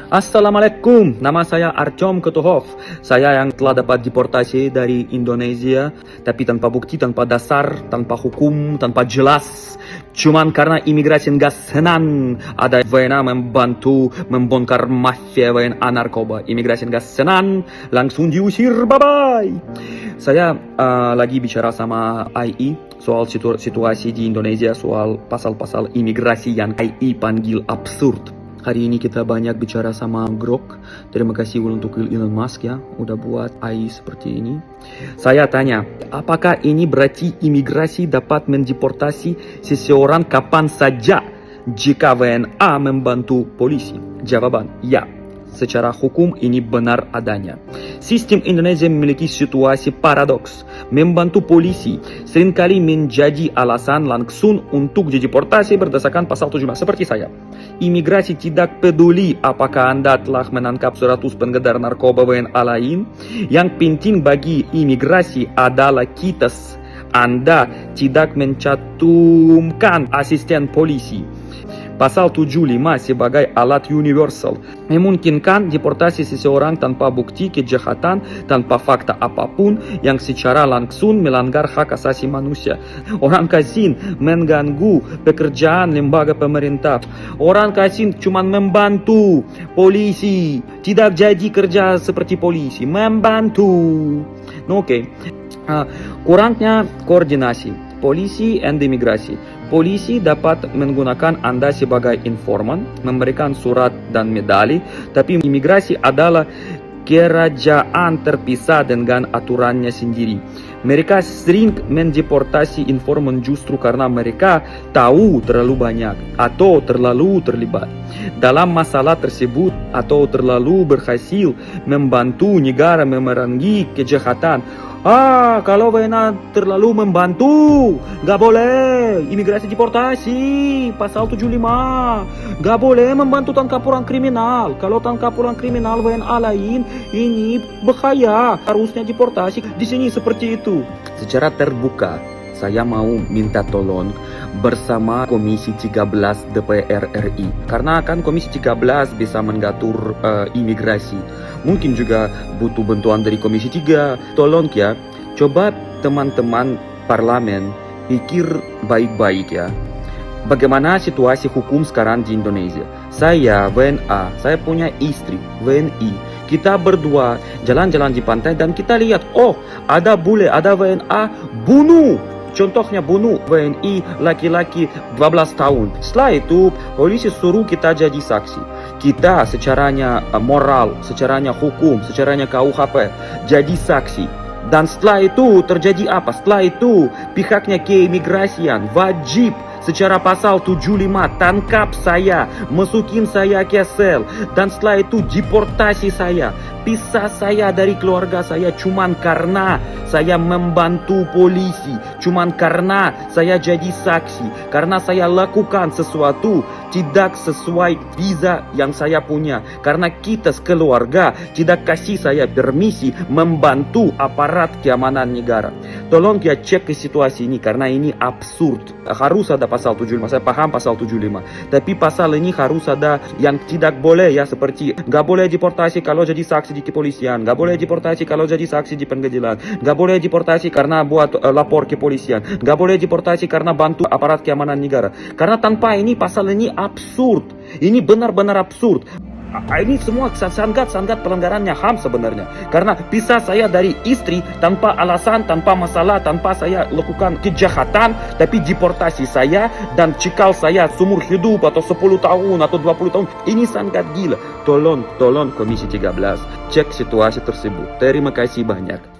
Assalamualaikum, nama saya Artyom Ketuhov. Saya yang telah dapat deportasi dari Indonesia, tapi tanpa bukti, tanpa dasar, tanpa hukum, tanpa jelas. Cuman karena imigrasi nggak senang ada WNA membantu membongkar mafia WNA narkoba. Imigrasi nggak senang, langsung diusir, bye-bye. Saya lagi bicara sama IE soal situasi di Indonesia, soal pasal-pasal imigrasi yang IE panggil absurd. Hari ini kita banyak bicara sama Grok. Terima kasih untuk Elon Musk ya, udah buat AI seperti ini. Saya tanya, apakah ini berarti imigrasi dapat mendeportasi seseorang kapan saja jika WNA membantu polisi? Jawaban, ya. Secara hukum ini benar adanya. Sistem Indonesia memiliki situasi paradoks. Membantu polisi seringkali menjadi alasan langsung untuk dideportasi berdasarkan pasal 75 seperti saya. Imigrasi tidak peduli apakah Anda telah menangkap 100 pengedar narkoba WNA lain. Yang penting bagi imigrasi adalah kitas. Anda tidak mencantumkan asisten polisi. Pasal 75 sebagai alat universal memungkinkan deportasi seseorang tanpa bukti kejahatan, tanpa fakta apapun yang secara langsung melanggar hak asasi manusia. Orang kasih mengganggu pekerjaan lembaga pemerintah. Orang kasih cuma membantu polisi, tidak jadi kerja seperti polisi, membantu. Oke. Kurangnya koordinasi polisi dan imigrasi. Polisi dapat menggunakan Anda sebagai informan, memberikan surat dan medali, tapi imigrasi adalah kerajaan terpisah dengan aturannya sendiri. Mereka sering mendeportasi informan justru karena mereka tahu terlalu banyak atau terlalu terlibat dalam masalah tersebut atau terlalu berhasil membantu negara memerangi kejahatan. Kalau WNA terlalu membantu, gak boleh. Imigrasi deportasi, pasal 75. Gak boleh membantu tangkap orang kriminal. Kalau tangkap orang kriminal WNA lain, ini bahaya. Harusnya deportasi. Di sini seperti itu. Secara terbuka, saya mau minta tolong bersama Komisi 13 DPR RI. Karena kan Komisi 13 bisa mengatur imigrasi. Mungkin juga butuh bantuan dari Komisi 3. Tolong ya, coba teman-teman parlemen pikir baik-baik ya. Bagaimana situasi hukum sekarang di Indonesia? Saya WNA, saya punya istri WNI. Kita berdua jalan-jalan di pantai dan kita lihat, ada bule, ada WNA bunuh. Contohnya bunuh WNI laki-laki 12 tahun. Setelah itu polisi suruh kita jadi saksi. Kita secaranya moral, secaranya hukum, secaranya KUHP jadi saksi. Dan setelah itu terjadi apa? Setelah itu pihaknya keimigrasian wajib secara pasal 75 tangkap saya, masukin saya ke sel, dan setelah itu deportasi saya, pisah saya dari keluarga saya cuman karena saya membantu polisi, cuman karena saya jadi saksi, karena saya lakukan sesuatu tidak sesuai visa yang saya punya, karena kita sekeluarga tidak kasih saya permisi membantu aparat keamanan negara. Tolong ya cek ke situasi ini karena ini absurd. Harus ada pasal 75, saya paham pasal 75, tapi pasal ini harus ada yang tidak boleh ya, seperti gak boleh deportasi kalau jadi saksi di kepolisian, gak boleh deportasi kalau jadi saksi di pengadilan, gak boleh deportasi karena buat lapor ke polisian, gak boleh deportasi karena bantu aparat keamanan negara. Karena tanpa ini pasal ini absurd, ini benar-benar absurd. Ini semua sangat pelanggarannya HAM sebenarnya. Karena pisah saya dari istri tanpa alasan, tanpa masalah, tanpa saya lakukan kejahatan, tapi deportasi saya dan cikal saya seumur hidup atau 10 tahun atau 20 tahun. Ini sangat gila. Tolong Komisi 13 cek situasi tersebut. Terima kasih banyak.